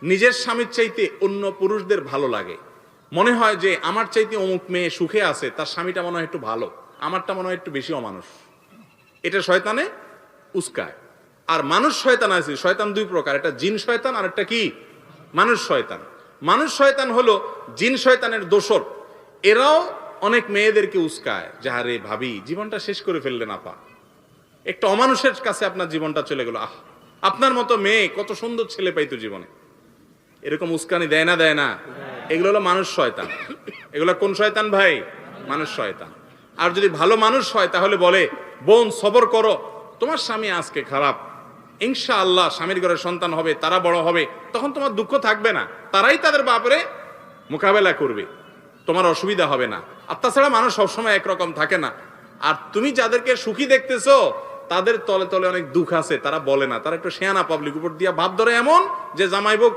নিজের স্বামীর চাইতে অন্য পুরুষদের ভালো লাগে, মনে হয় যে আমার চাইতে অমুক মেয়ে সুখে আছে, তার স্বামীটা মনে হয় একটু ভালো, আমারটা মনে হয় একটু বেশি অমানুষ। এটা শয়তানে উস্কায়। আর মানুষ শয়তান আছে, শয়তান দুই প্রকার, একটা জিন শয়তান আর একটা কি মানুষ শয়তান। মানুষ শয়তান হলো জিন শয়তানের দোসর। এরাও অনেক মেয়েদেরকে উস্কায়, যাহারে ভাবি জীবনটা শেষ করে ফেললেন আপা, একটা অমানুষের কাছে আপনার জীবনটা চলে গেল, আহ আপনার মতো মেয়ে কত সুন্দর ছেলে পাইতো জীবনে। এরকম উস্কানি দেয় না দেয় না? এগুলো হলো মানুষ শয়তান। এগুলো কোন শয়তান ভাই? মানুষ শয়তান। আর যদি ভালো মানুষ হয় তাহলে বলে, বোন সবর করো, তোমার স্বামী আজকে খারাপ, ইনশাআল্লাহ স্বামীর ঘরে সন্তান হবে, তারা বড় হবে, তখন তোমার দুঃখ থাকবে না, তারাই তাদের বাপরে মোকাবেলা করবে, তোমার অসুবিধা হবে না। আর তাছাড়া মানুষ সবসময় একরকম থাকে না। আর তুমি যাদেরকে সুখী দেখতেছো তাদের তলে তলে অনেক দুঃখ আছে, তারা বলে না, তারা একটু শেয়ানা পাবলিক উপর দিয়া ভাব ধরে এমন যে জামাইবো